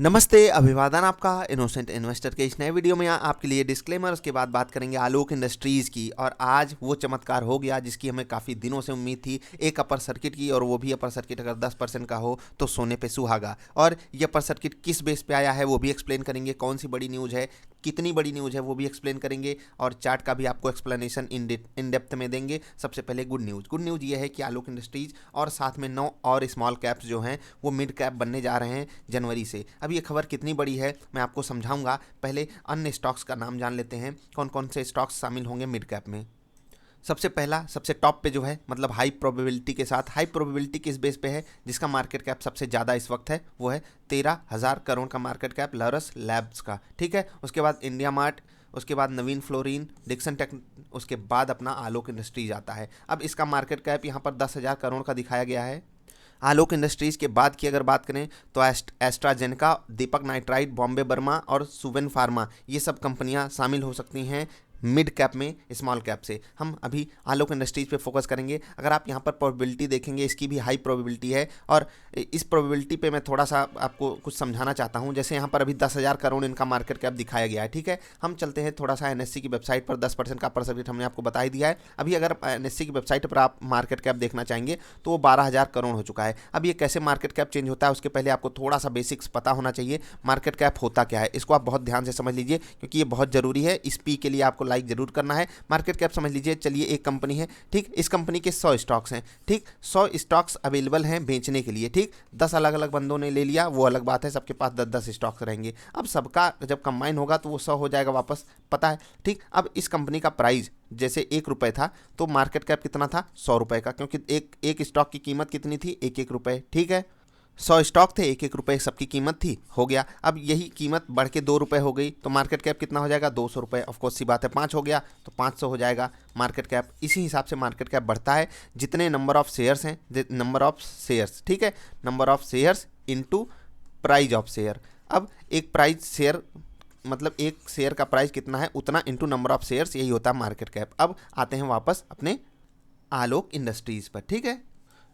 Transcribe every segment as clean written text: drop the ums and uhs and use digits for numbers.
नमस्ते, अभिवादन आपका इनोसेंट इन्वेस्टर के इस नए वीडियो में आपके लिए डिस्क्लेमर। उसके बाद बात करेंगे आलोक इंडस्ट्रीज़ की। और आज वो चमत्कार हो गया जिसकी हमें काफ़ी दिनों से उम्मीद थी, एक अपर सर्किट की, और वो भी अपर सर्किट अगर 10% का हो तो सोने पे सुहागा। और ये अपर सर्किट किस बेस पे आया है वो भी एक्सप्लेन करेंगे, कौन सी बड़ी न्यूज़ है, कितनी बड़ी न्यूज़ है वो भी एक्सप्लेन करेंगे, और चार्ट का भी आपको एक्सप्लेनेशन इन डेप्थ में देंगे। सबसे पहले गुड न्यूज़ ये है कि आलोक इंडस्ट्रीज़ और साथ में 9 और स्मॉल कैप्स जो हैं वो मिड कैप बनने जा रहे हैं जनवरी से। अब ये खबर कितनी बड़ी है मैं आपको समझाऊंगा। पहले अन्य स्टॉक्स का नाम जान लेते हैं, कौन कौन से स्टॉक्स शामिल होंगे मिड कैप में। सबसे पहला, सबसे टॉप पे जो है, मतलब हाई प्रोबेबिलिटी के साथ, हाई प्रोबेबिलिटी किस बेस पे है, जिसका मार्केट कैप सबसे ज़्यादा इस वक्त है, वो है 13,000 करोड़ का मार्केट कैप लॉरस लैब्स का। ठीक है, उसके बाद इंडिया मार्ट, उसके बाद नवीन फ्लोरिन, डिक्सन टेक, उसके बाद अपना आलोक इंडस्ट्रीज आता है। अब इसका मार्केट कैप यहाँ पर 10,000 करोड़ का दिखाया गया है। आलोक इंडस्ट्रीज़ के बाद की अगर बात करें तो एस्ट्राजेनेका, दीपक नाइट्राइट, बॉम्बे बर्मा और सुवेन फार्मा, ये सब कंपनियां शामिल हो सकती हैं मिड कैप में स्मॉल कैप से। हम अभी आलोक इंडस्ट्रीज़ पे फोकस करेंगे। अगर आप यहाँ पर प्रोबेबिलिटी देखेंगे, इसकी भी हाई प्रोबेबिलिटी है, और इस प्रोबेबिलिटी पे मैं थोड़ा सा आपको कुछ समझाना चाहता हूँ। जैसे यहाँ पर अभी 10,000 करोड़ इनका मार्केट कैप दिखाया गया है। ठीक है, हम चलते हैं थोड़ा सा एनएससी की वेबसाइट पर। 10% का अपर सर्किट हमने आपको बता ही दिया है। अभी अगर एनएससी की वेबसाइट पर आप मार्केट कैप देखना चाहेंगे तो वो 12,000 करोड़ हो चुका है। अब ये कैसे मार्केट कैप चेंज होता है, उसके पहले आपको थोड़ा सा बेसिक्स पता होना चाहिए। मार्केट कैप होता क्या है, इसको आप बहुत ध्यान से समझ लीजिए, क्योंकि ये बहुत ज़रूरी है। इस पी के लिए आपको लाइक ज़रूर करना है। मार्केट कैप समझ लीजिए, चलिए एक कंपनी है, ठीक, इस कंपनी के 100 स्टॉक्स हैं, ठीक, 100 स्टॉक्स अवेलेबल हैं बेचने के लिए, ठीक, 10 अलग अलग बंदों ने ले लिया, वो अलग बात है, सबके पास 10-10 स्टॉक्स रहेंगे। अब सबका जब कंबाइन होगा तो वो 100 हो जाएगा वापस, पता है, ठीक। अब इस कंपनी का प्राइस जैसे 1 रुपये था तो मार्केट कैप कितना था, 100 रुपये का, क्योंकि एक स्टॉक की कीमत कितनी थी, 1-1 रुपये, ठीक है। 100 स्टॉक थे, 1-1 रुपये सबकी कीमत थी, हो गया। अब यही कीमत बढ़ के 2 रुपये हो गई तो मार्केट कैप कितना हो जाएगा, 200 रुपये। ऑफकोर्स सी बात है, 5 हो गया तो 500 हो जाएगा मार्केट कैप। इसी हिसाब से मार्केट कैप बढ़ता है जितने नंबर ऑफ शेयर्स हैं, नंबर ऑफ शेयर्स, ठीक है, number of shares into price of share. अब एक प्राइस शेयर, मतलब एक शेयर का प्राइस कितना है उतना इनटू नंबर ऑफ शेयर्स, यही होता है मार्केट कैप। अब आते हैं वापस अपने आलोक इंडस्ट्रीज पर, ठीक है।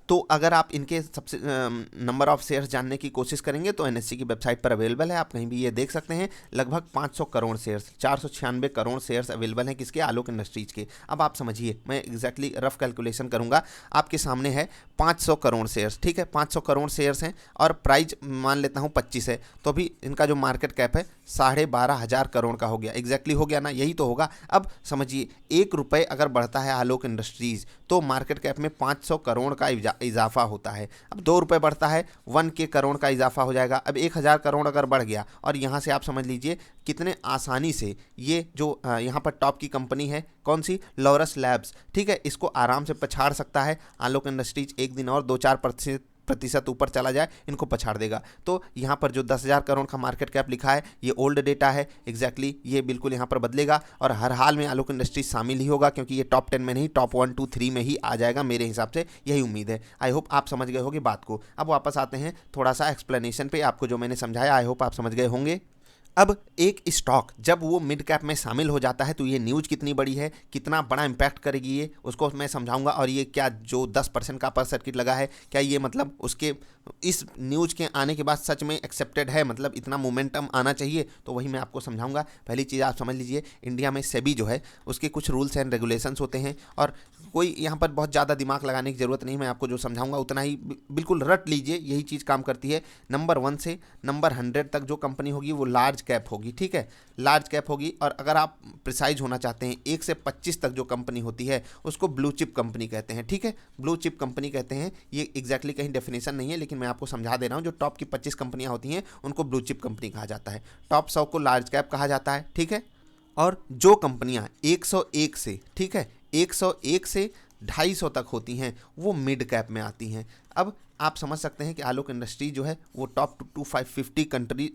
तो अगर आप इनके सबसे नंबर ऑफ शेयर्स जानने की कोशिश करेंगे तो एनएससी की वेबसाइट पर अवेलेबल है, आप कहीं भी ये देख सकते हैं। लगभग 500 crore shares, 496 crore shares available हैं, किसके, आलोक इंडस्ट्रीज के। अब आप समझिए, मैं एग्जैक्टली रफ कैलकुलेशन करूंगा। आपके सामने है 500 करोड़ शेयर्स, ठीक है, 500 करोड़ शेयर्स हैं और प्राइस मान लेता हूँ 25 है, तो अभी इनका जो मार्केट कैप है 12,500 करोड़ का हो गया। एग्जैक्टली हो गया ना, यही तो होगा। अब समझिए, 1 रुपये अगर बढ़ता है आलोक इंडस्ट्रीज तो मार्केट कैप में 500 करोड़ का इजाफा होता है। अब 2 रुपये बढ़ता है, 1K करोड़ का इजाफा हो जाएगा। अब 1,000 करोड़ अगर बढ़ गया, और यहाँ से आप समझ लीजिए कितने आसानी से ये जो यहाँ पर टॉप की कंपनी है, कौन सी, लॉरस लैब्स, ठीक है, इसको आराम से पछाड़ सकता है आलोक इंडस्ट्रीज। एक दिन और 2-4% ऊपर चला जाए, इनको पछाड़ देगा। तो यहाँ पर जो 10,000 करोड़ का मार्केट कैप लिखा है ये ओल्ड डेटा है, एग्जैक्टली ये बिल्कुल यहाँ पर बदलेगा, और हर हाल में आलोक इंडस्ट्रीज शामिल ही होगा, क्योंकि ये टॉप 10 में नहीं, टॉप 1, 2, 3 में ही आ जाएगा मेरे हिसाब से, यही उम्मीद है। आई होप आप समझ गए होंगे बात को। अब वापस आते हैं थोड़ा सा एक्सप्लेनेशन पे, आपको जो मैंने समझाया आई होप आप समझ गए होंगे। अब एक स्टॉक जब वो मिड कैप में शामिल हो जाता है तो ये न्यूज़ कितनी बड़ी है, कितना बड़ा इम्पैक्ट करेगी ये, उसको मैं समझाऊंगा। और ये क्या जो 10% का अपर सर्किट लगा है, क्या ये मतलब उसके इस न्यूज़ के आने के बाद सच में एक्सेप्टेड है, मतलब इतना मोमेंटम आना चाहिए, तो वही मैं आपको समझाऊंगा। पहली चीज़ आप समझ लीजिए, इंडिया में सेबी जो है उसके कुछ रूल्स एंड रेगुलेशंस होते हैं, और कोई यहाँ पर बहुत ज़्यादा दिमाग लगाने की ज़रूरत नहीं, मैं आपको जो समझाऊंगा उतना ही बिल्कुल रट लीजिए, यही चीज़ काम करती है। नंबर 1 से नंबर 100 तक जो कंपनी होगी वो लार्ज कैप होगी, ठीक है, लार्ज कैप होगी। और अगर आप प्रिसाइज होना चाहते हैं, 1 से 25 तक जो कंपनी होती है उसको ब्लू चिप कंपनी कहते हैं, ठीक है, ब्लू चिप कंपनी कहते हैं। ये एग्जैक्टली कहीं डेफिनेशन नहीं है, लेकिन मैं आपको समझा दे रहा हूँ। जो टॉप की 25 कंपनियां होती हैं उनको ब्लू चिप कंपनी कहा जाता है, टॉप 100 को लार्ज कैप कहा जाता है, ठीक है। और जो कंपनियां 101 से, ठीक है, 101 से 250 तक होती हैं वो मिड कैप में आती हैं। अब आप समझ सकते हैं कि आलोक इंडस्ट्री जो है वो टॉप 250 कंट्री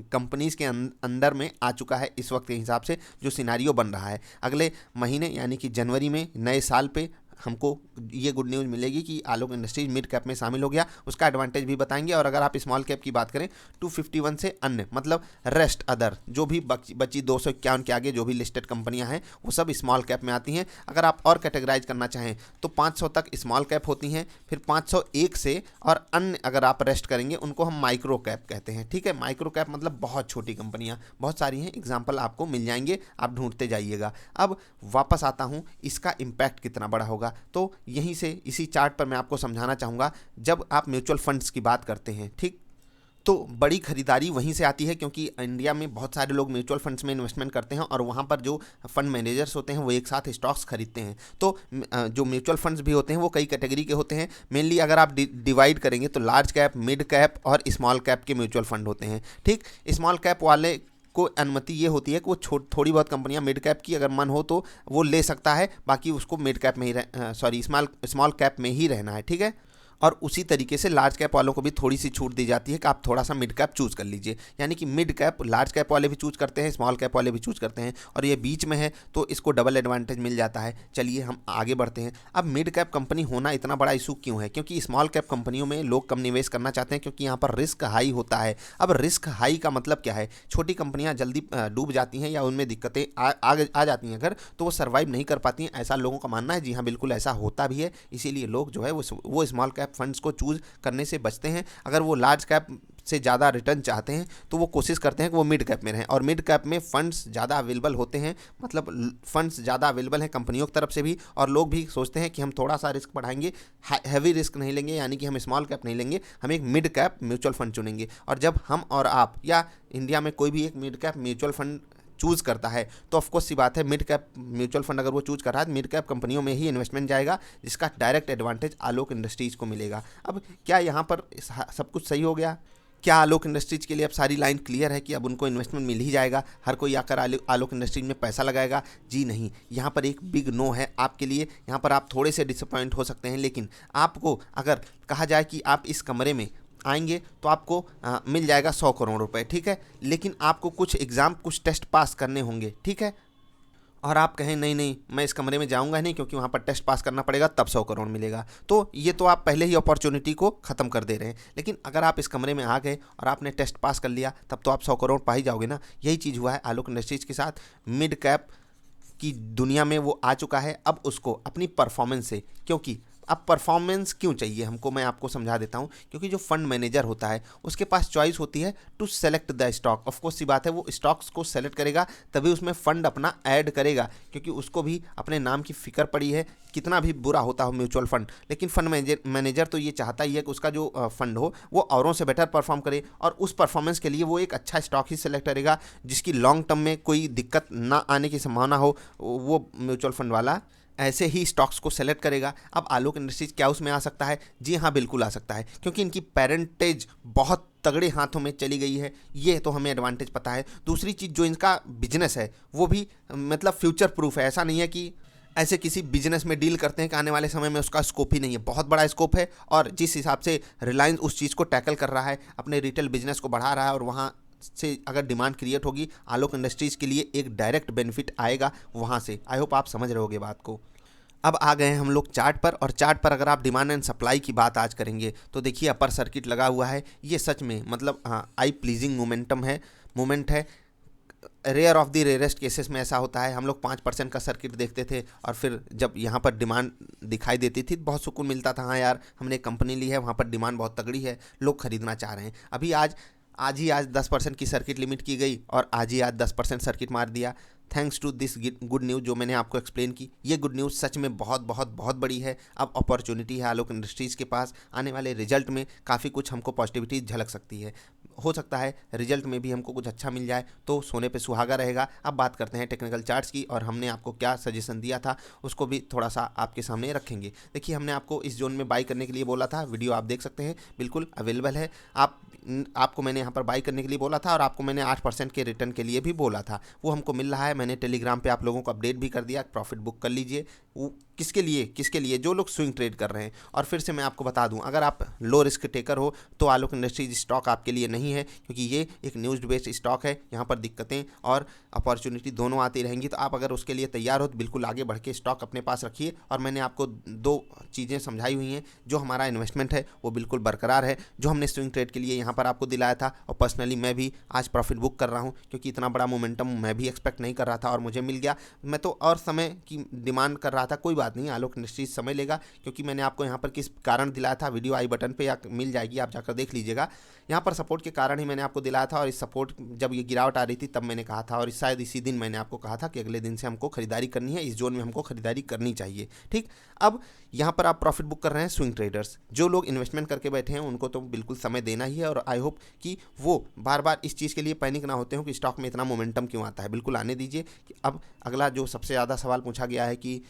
कंपनीज़ के अंदर में आ चुका है इस वक्त के हिसाब से। जो सिनारियो बन रहा है अगले महीने यानी कि जनवरी में, नए साल पे हमको ये गुड न्यूज़ मिलेगी कि आलोक इंडस्ट्रीज मिड कैप में शामिल हो गया, उसका एडवांटेज भी बताएंगे। और अगर आप स्मॉल कैप की बात करें 251 से अन्य मतलब रेस्ट अदर जो भी बची 251 के आगे जो भी लिस्टेड कंपनियां हैं वो सब स्मॉल कैप में आती हैं। अगर आप और कैटेगराइज करना चाहें तो 500 तक स्मॉल कैप होती हैं, फिर 501 से और अन्य अगर आप रेस्ट करेंगे उनको हम माइक्रो कैप कहते हैं। ठीक है, माइक्रो कैप मतलब बहुत छोटी कंपनियां, बहुत सारी हैं, एग्जाम्पल आपको मिल जाएंगे, आप ढूंढते जाइएगा। अब वापस आता हूं, इसका इम्पैक्ट कितना बड़ा होगा, तो यहीं से इसी चार्ट पर मैं आपको समझाना चाहूँगा। जब आप म्यूचुअल फंड्स की बात करते हैं, ठीक, तो बड़ी खरीदारी वहीं से आती है क्योंकि इंडिया में बहुत सारे लोग म्यूचुअल फंड्स में इन्वेस्टमेंट करते हैं और वहाँ पर जो फंड मैनेजर्स होते हैं वो एक साथ स्टॉक्स खरीदते हैं। तो जो म्यूचुअल फंड्स भी होते हैं वो कई कैटेगरी के होते हैं। मेनली अगर आप डिवाइड करेंगे तो लार्ज कैप, मिड कैप और स्मॉल कैप के म्यूचुअल फंड होते हैं। ठीक, स्मॉल कैप वाले को अनुमति ये होती है कि वो थोड़ी बहुत कंपनियां मिड कैप की अगर मन हो तो वो ले सकता है, बाकी उसको मिड कैप में ही स्मॉल कैप में ही रहना है। ठीक है, और उसी तरीके से लार्ज कैप वालों को भी थोड़ी सी छूट दी जाती है कि आप थोड़ा सा मिड कैप चूज़ कर लीजिए, यानी कि मिड कैप लार्ज कैप वाले भी चूज़ करते हैं, स्मॉल कैप वाले भी चूज़ करते हैं, और ये बीच में है तो इसको डबल एडवांटेज मिल जाता है। चलिए हम आगे बढ़ते हैं। अब मिड कैप कंपनी होना इतना बड़ा इशू क्यों है? क्योंकि स्मॉल कैप कंपनियों में लोग कम निवेश करना चाहते हैं क्योंकि यहाँ पर रिस्क हाई होता है। अब रिस्क हाई का मतलब क्या है? छोटी कंपनियाँ जल्दी डूब जाती हैं या उनमें दिक्कतें आ जाती हैं अगर, तो वो सर्वाइव नहीं कर पाती हैं, ऐसा लोगों का मानना है। जी हाँ, बिल्कुल ऐसा होता भी है, इसीलिए लोग जो है वो स्मॉल कैप फंड्स को चूज़ करने से बचते हैं। अगर वो लार्ज कैप से ज़्यादा रिटर्न चाहते हैं तो वो कोशिश करते हैं कि वो मिड कैप में रहें, और मिड कैप में फंड्स ज़्यादा अवेलेबल होते हैं, मतलब फंड्स ज़्यादा अवेलेबल हैं कंपनियों की तरफ से भी, और लोग भी सोचते हैं कि हम थोड़ा सा रिस्क बढ़ाएंगे, हैवी रिस्क नहीं लेंगे, यानी कि हम स्मॉल कैप नहीं लेंगे, हम एक मिड कैप म्यूचुअल फंड चुनेंगे। और जब हम और आप या इंडिया में कोई भी एक mid cap mutual fund choose करता है तो ऑफकोर्स सी बात है, मिड कैप म्यूचुअल फंड अगर वो चूज़ कर रहा है मिड कैप कंपनियों में ही इन्वेस्टमेंट जाएगा, जिसका डायरेक्ट एडवांटेज आलोक इंडस्ट्रीज़ को मिलेगा। अब क्या यहाँ पर सब कुछ सही हो गया? क्या आलोक इंडस्ट्रीज के लिए अब सारी लाइन क्लियर है कि अब उनको इन्वेस्टमेंट मिल ही जाएगा, हर कोई आकर आलोक इंडस्ट्रीज में पैसा लगाएगा? जी नहीं, यहाँ पर एक बिग नो है आपके लिए। यहाँ पर आप थोड़े से डिसअपॉइंट हो सकते हैं, लेकिन आपको अगर कहा जाए कि आप इस कमरे में आएंगे तो आपको मिल जाएगा 100 करोड़ रुपए, ठीक है, लेकिन आपको कुछ एग्ज़ाम, कुछ टेस्ट पास करने होंगे, ठीक है, और आप कहें नहीं नहीं मैं इस कमरे में जाऊंगा नहीं क्योंकि वहाँ पर टेस्ट पास करना पड़ेगा तब 100 करोड़ मिलेगा, तो ये तो आप पहले ही अपॉर्चुनिटी को ख़त्म कर दे रहे हैं। लेकिन अगर आप इस कमरे में आ गए और आपने टेस्ट पास कर लिया तब तो आप 100 करोड़ पा ही जाओगे ना। यही चीज़ हुआ है आलोक इंडस्ट्रीज़ के साथ। मिड कैप की दुनिया में वो आ चुका है, अब उसको अपनी परफॉर्मेंस से, क्योंकि अब परफॉर्मेंस क्यों चाहिए हमको, मैं आपको समझा देता हूं। क्योंकि जो फंड मैनेजर होता है उसके पास चॉइस होती है to select the stock. Of course सी बात है, वो स्टॉक्स को सेलेक्ट करेगा तभी उसमें फंड अपना ऐड करेगा, क्योंकि उसको भी अपने नाम की फिक्र पड़ी है, कितना भी बुरा होता हो म्यूचुअल फंड, लेकिन फंड मैनेजर तो ये चाहता ही है कि उसका जो फंड हो वो औरों से बेटर परफॉर्म करे, और उस परफॉर्मेंस के लिए वो एक अच्छा स्टॉक ही सेलेक्ट करेगा जिसकी लॉन्ग टर्म में कोई दिक्कत ना आने की संभावना हो, वो म्यूचुअल फंड वाला ऐसे ही स्टॉक्स को सेलेक्ट करेगा। अब आलोक इंडस्ट्रीज क्या उसमें आ सकता है? जी हाँ, बिल्कुल आ सकता है, क्योंकि इनकी पेरेंटेज बहुत तगड़े हाथों में चली गई है, ये तो हमें एडवांटेज पता है। दूसरी चीज़, जो इनका बिजनेस है वो भी मतलब फ्यूचर प्रूफ है। ऐसा नहीं है कि ऐसे किसी बिजनेस में डील करते हैं कि आने वाले समय में उसका स्कोप ही नहीं है, बहुत बड़ा स्कोप है। और जिस हिसाब से रिलायंस उस चीज़ को टैकल कर रहा है, अपने रिटेल बिजनेस को बढ़ा रहा है, और वहाँ से अगर डिमांड क्रिएट होगी, आलोक इंडस्ट्रीज़ के लिए एक डायरेक्ट बेनिफिट आएगा वहाँ से। आई होप आप समझ रहे होगे बात को। अब आ गए हैं हम लोग चार्ट पर, और चार्ट पर अगर आप डिमांड एंड सप्लाई की बात आज करेंगे तो देखिए अपर सर्किट लगा हुआ है, ये सच में मतलब हाँ आई प्लीजिंग मोमेंट है। Rare of the rarest cases में ऐसा होता है। हम लोग 5% का सर्किट देखते थे और फिर जब यहाँ पर डिमांड दिखाई देती थी बहुत सुकून मिलता था, हाँ यार हमने कंपनी ली है, वहाँ पर डिमांड बहुत तगड़ी है, लोग खरीदना चाह रहे हैं। अभी आज 10% की सर्किट लिमिट की गई और आज 10% सर्किट मार दिया। Thanks to this good news जो मैंने आपको एक्सप्लेन की, ये गुड न्यूज़ सच में बहुत बहुत बहुत बड़ी है। अब अपॉर्चुनिटी है आलोक इंडस्ट्रीज़ के पास, आने वाले रिजल्ट में काफ़ी कुछ हमको पॉजिटिविटी झलक सकती है। हो सकता है रिजल्ट में भी हमको कुछ अच्छा मिल जाए तो सोने पे सुहागा रहेगा। अब बात करते हैं टेक्निकल चार्ट्स की, और हमने आपको क्या सजेशन दिया था उसको भी थोड़ा सा आपके सामने रखेंगे। देखिए हमने आपको इस जोन में बाई करने के लिए बोला था, वीडियो आप देख सकते हैं बिल्कुल अवेलेबल है। आपको मैंने यहाँ पर बाई करने के लिए बोला था और आपको मैंने 8% के रिटर्न के लिए भी बोला था, वो हमको मिल रहा है। मैंने टेलीग्राम पे आप लोगों को अपडेट भी कर दिया, प्रॉफिट बुक कर लीजिए, वो किसके लिए जो लोग स्विंग ट्रेड कर रहे हैं। और फिर से मैं आपको बता दूं, अगर आप लो रिस्क टेकर हो तो आलोक इंडस्ट्रीज स्टॉक आपके लिए नहीं है, क्योंकि ये एक न्यूज़ बेस्ड स्टॉक है। यहाँ पर दिक्कतें और अपॉर्चुनिटी दोनों आती रहेंगी, तो आप अगर उसके लिए तैयार हो तो बिल्कुल आगे बढ़ के स्टॉक अपने पास रखिए। और मैंने आपको 2 चीज़ें समझाई हुई हैं, जो हमारा इन्वेस्टमेंट है वो बिल्कुल बरकरार है, जो हमने स्विंग ट्रेड के लिए यहाँ पर आपको दिलाया था। और पर्सनली मैं भी आज प्रॉफिट बुक कर रहा हूँ, क्योंकि इतना बड़ा मोमेंटम मैं भी एक्सपेक्ट नहीं कर रहा था और मुझे मिल गया। मैं तो और समय की डिमांड कर रहा था, कोई बात नहीं, आलोक इंडस्ट्रीज समय लेगा, क्योंकि मैंने आपको यहाँ पर किस कारण दिलाया था, वीडियो आई बटन पे या मिल जाएगी, आप जाकर देख लीजिएगा। यहाँ पर सपोर्ट के कारण ही मैंने आपको दिलाया था, और इस सपोर्ट जब ये गिरावट आ रही थी तब मैंने कहा था, और शायद इसी दिन मैंने आपको कहा था कि अगले दिन से हमको खरीदारी करनी है, इस जोन में हमको खरीदारी करनी चाहिए। ठीक, अब यहाँ पर आप प्रॉफिट बुक कर रहे हैं स्विंग ट्रेडर्स, जो लोग इन्वेस्टमेंट करके बैठे हैं उनको तो बिल्कुल समय देना ही है। और आई होप कि वो बार बार इस चीज़ के लिए पैनिक ना होते हो कि स्टॉक में इतना मोमेंटम क्यों आता है, बिल्कुल आने दीजिए। कि अब अगला जो सबसे ज़्यादा सवाल पूछा गया है कि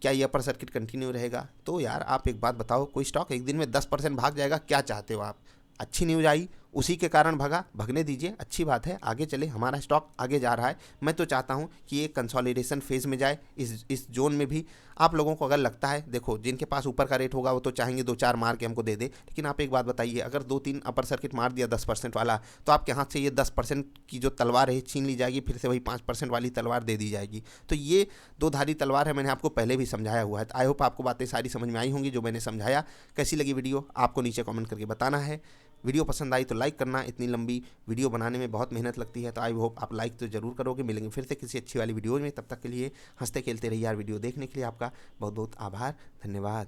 क्या ये अपर सर्किट कंटिन्यू रहेगा, तो यार आप एक बात बताओ, कोई स्टॉक एक दिन में 10% भाग जाएगा, क्या चाहते हो आप? अच्छी न्यूज़ आई उसी के कारण भागा, भगने दीजिए, अच्छी बात है, आगे चले, हमारा स्टॉक आगे जा रहा है। मैं तो चाहता हूं कि ये कंसोलिडेशन फेज़ में जाए। इस जोन में भी आप लोगों को अगर लगता है, देखो जिनके पास ऊपर का रेट होगा वो तो चाहेंगे 2-4 मार के हमको दे दे, लेकिन आप एक बात बताइए, अगर 2-3 अपर सर्किट मार दिया 10% वाला, तो आपके हाथ से ये 10% की जो तलवार है छीन ली जाएगी, फिर से वही 5% वाली तलवार दे दी जाएगी। तो ये 2 धारी तलवार है, मैंने आपको पहले भी समझाया हुआ है। तो आई होप आपको बातें सारी समझ में आई होंगी जो मैंने समझाया। कैसी लगी वीडियो आपको नीचे कमेंट करके बताना है। वीडियो पसंद आई तो लाइक करना, इतनी लंबी वीडियो बनाने में बहुत मेहनत लगती है, तो आई होप आप लाइक तो ज़रूर करोगे। मिलेंगे फिर से किसी अच्छी वाली वीडियो में, तब तक के लिए हंसते खेलते रहिए यार। वीडियो देखने के लिए आपका बहुत बहुत आभार, धन्यवाद।